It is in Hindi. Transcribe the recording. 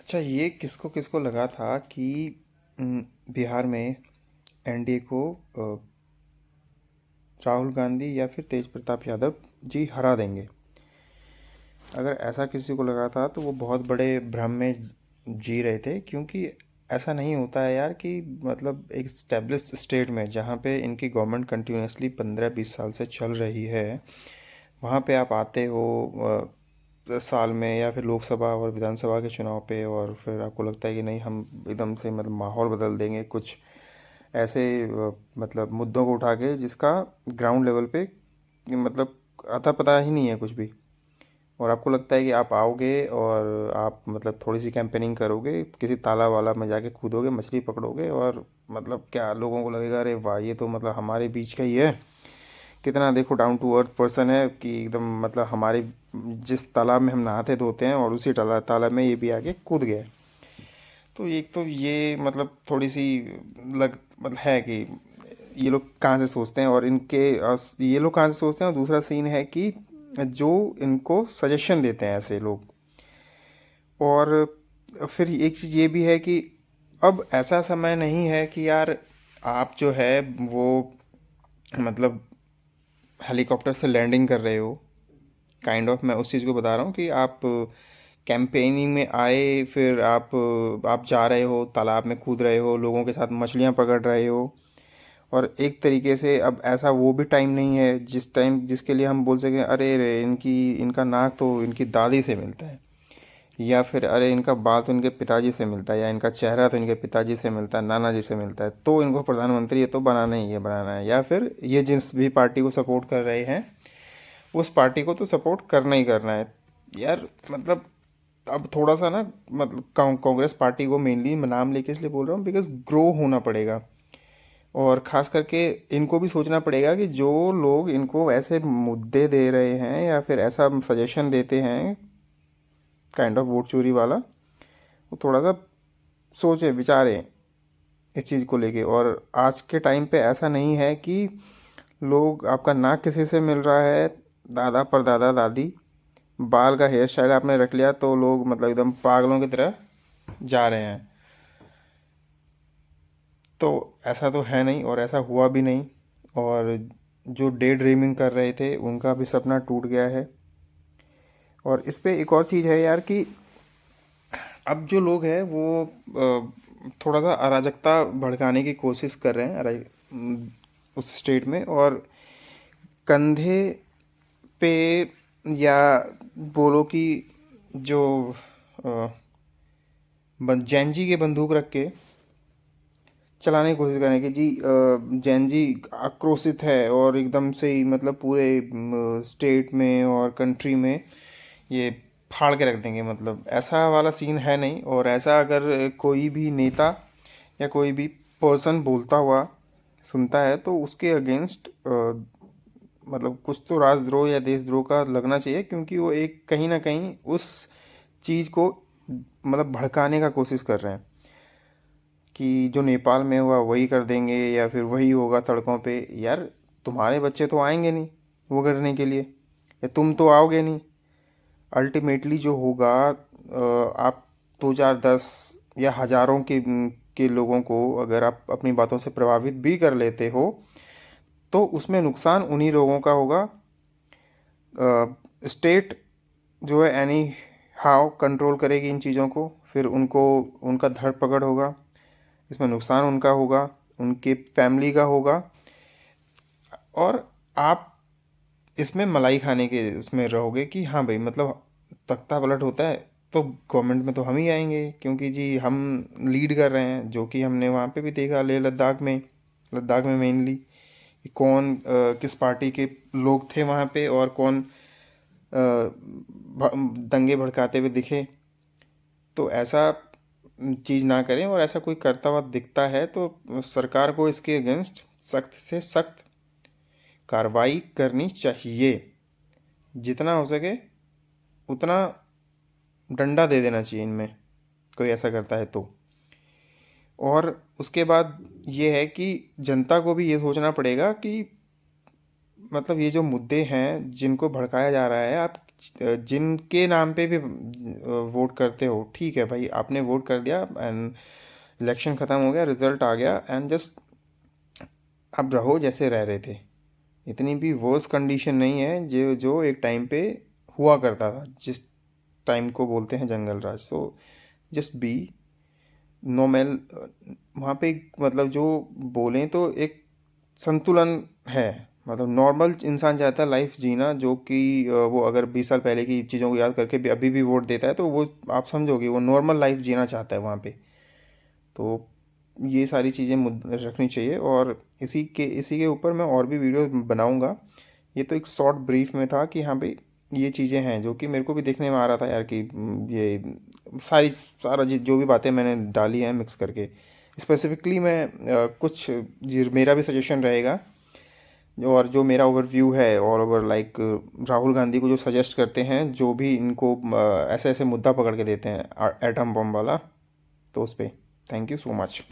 अच्छा, ये किसको किसको लगा था कि बिहार में एनडीए को राहुल गांधी या फिर तेज प्रताप यादव जी हरा देंगे। अगर ऐसा किसी को लगा था तो वो बहुत बड़े भ्रम में जी रहे थे, क्योंकि ऐसा नहीं होता है यार कि मतलब एक स्टेब्लिश स्टेट में जहाँ पे इनकी गवर्नमेंट कंटिन्यूसली 15-20 साल से चल रही है, वहाँ पे आप आते हो साल में या फिर लोकसभा और विधानसभा के चुनाव पे, और फिर आपको लगता है कि नहीं, हम एकदम से मतलब माहौल बदल देंगे कुछ ऐसे मतलब मुद्दों को उठा के जिसका ग्राउंड लेवल पे मतलब अता पता ही नहीं है कुछ भी। और आपको लगता है कि आप आओगे और आप मतलब थोड़ी सी कैंपेनिंग करोगे, किसी तालाब वाला में जाके कूदोगे, मछली पकड़ोगे, और मतलब क्या लोगों को लगेगा, अरे वाह ये तो मतलब हमारे बीच का ही है, कितना देखो डाउन टू अर्थ पर्सन है कि एकदम मतलब हमारे जिस तालाब में हम नहाते धोते हैं और उसी तालाब में ये भी आके कूद गया। तो एक तो ये मतलब थोड़ी सी लग मतलब है कि ये लोग कहाँ से सोचते हैं, और ये लोग कहाँ से सोचते हैं। और दूसरा सीन है कि जो इनको सजेशन देते हैं ऐसे लोग। और फिर एक चीज़ ये भी है कि अब ऐसा समय नहीं है कि यार आप जो है वो मतलब हेलीकॉप्टर से लैंडिंग कर रहे हो। मैं उस चीज़ को बता रहा हूँ कि आप कैंपेनिंग में आए, फिर आप जा रहे हो, तालाब में कूद रहे हो, लोगों के साथ मछलियाँ पकड़ रहे हो। और एक तरीके से अब ऐसा वो भी टाइम नहीं है जिसके लिए हम बोल सकें, अरे रे इनकी इनका नाक तो इनकी दादी से मिलता है, या फिर अरे इनका बाल तो इनके पिताजी से मिलता है, या इनका चेहरा तो इनके पिताजी से मिलता है, नाना जी से मिलता है, तो इनको प्रधानमंत्री ये तो बनाना ही है, बनाना है। या फिर ये जिस भी पार्टी को सपोर्ट कर रहे हैं उस पार्टी को तो सपोर्ट करना ही करना है यार। मतलब अब थोड़ा सा ना मतलब कांग्रेस पार्टी को मेनली नाम लेके इसलिए बोल रहा हूँ बिकॉज ग्रो होना पड़ेगा। और ख़ास करके इनको भी सोचना पड़ेगा कि जो लोग इनको ऐसे मुद्दे दे रहे हैं या फिर ऐसा सजेशन देते हैं वोट चोरी वाला, वो थोड़ा सा सोचें विचारें इस चीज़ को लेके। और आज के टाइम पे ऐसा नहीं है कि लोग आपका नाक किसी से मिल रहा है, दादा परदादा दादी, बाल का हेयर स्टाइल आपने रख लिया तो लोग मतलब एकदम पागलों की तरह जा रहे हैं। तो ऐसा तो है नहीं, और ऐसा हुआ भी नहीं। और जो डे ड्रीमिंग कर रहे थे उनका भी सपना टूट गया है। और इस पे एक और चीज़ है यार कि अब जो लोग हैं वो थोड़ा सा अराजकता भड़काने की कोशिश कर रहे हैं उस स्टेट में। और कंधे पे या बोलो कि जो जैन जी के बंदूक रख के चलाने की कोशिश करें कि जी जैन जी आक्रोशित है और एकदम से ही मतलब पूरे स्टेट में और कंट्री में ये फाड़ के रख देंगे। मतलब ऐसा वाला सीन है नहीं। और ऐसा अगर कोई भी नेता या कोई भी पर्सन बोलता हुआ सुनता है तो उसके अगेंस्ट मतलब कुछ तो राजद्रोह या देशद्रोह का लगना चाहिए, क्योंकि वो एक कहीं ना कहीं उस चीज़ को मतलब भड़काने का कोशिश कर रहे हैं कि जो नेपाल में हुआ वही कर देंगे या फिर वही होगा सड़कों पे। यार तुम्हारे बच्चे तो आएंगे नहीं वो करने के लिए, या तुम तो आओगे नहीं। अल्टीमेटली जो होगा आप 2 4 10 या हज़ारों के लोगों को अगर आप अपनी बातों से प्रभावित भी कर लेते हो तो उसमें नुकसान उन्हीं लोगों का होगा। स्टेट जो है एनी हाउ कंट्रोल करेगी इन चीज़ों को, फिर उनको उनका धड़ पकड़ होगा, इसमें नुकसान उनका होगा, उनके फैमिली का होगा। और आप इसमें मलाई खाने के उसमें रहोगे कि हाँ भाई मतलब तख्ता पलट होता है तो गवर्नमेंट में तो हम ही आएंगे, क्योंकि जी हम लीड कर रहे हैं। जो कि हमने वहाँ पे भी देखा, लेह लद्दाख में मेनली कौन किस पार्टी के लोग थे वहाँ पे, और कौन दंगे भड़काते हुए दिखे। तो ऐसा चीज़ ना करें, और ऐसा कोई करता हुआ दिखता है तो सरकार को इसके अगेंस्ट सख्त से सख्त कार्रवाई करनी चाहिए। जितना हो सके उतना डंडा दे देना चाहिए इनमें, कोई ऐसा करता है तो। और उसके बाद ये है कि जनता को भी ये सोचना पड़ेगा कि मतलब ये जो मुद्दे हैं जिनको भड़काया जा रहा है, आप जिनके नाम पे भी वोट करते हो, ठीक है भाई, आपने वोट कर दिया एंड इलेक्शन ख़त्म हो गया, रिजल्ट आ गया एंड जस्ट अब रहो जैसे रह रहे थे। इतनी भी वर्स कंडीशन नहीं है जो जो एक टाइम पे हुआ करता था, जिस टाइम को बोलते हैं जंगल राज। तो जस्ट बी नॉर्मल वहाँ पे, मतलब जो बोलें तो एक संतुलन है। मतलब नॉर्मल इंसान चाहता है लाइफ जीना, जो कि वो अगर 20 साल पहले की चीज़ों को याद करके भी अभी भी वोट देता है तो वो आप समझोगे वो नॉर्मल लाइफ जीना चाहता है वहाँ पे। तो ये सारी चीज़ें रखनी चाहिए, और इसी के ऊपर मैं और भी वीडियो बनाऊंगा। ये तो एक शॉर्ट ब्रीफ में था कि हाँ भाई ये चीज़ें हैं जो कि मेरे को भी देखने में आ रहा था यार, कि ये जो भी बातें मैंने डाली हैं मिक्स करके। स्पेसिफिकली मैं कुछ मेरा भी सजेशन रहेगा, और जो मेरा ओवरव्यू है all over, like Rahul Gandhi को जो सजेस्ट करते हैं, जो भी इनको ऐसे ऐसे मुद्दा पकड़ के देते हैं एटम बम वाला, तो उस पर थैंक यू सो मच।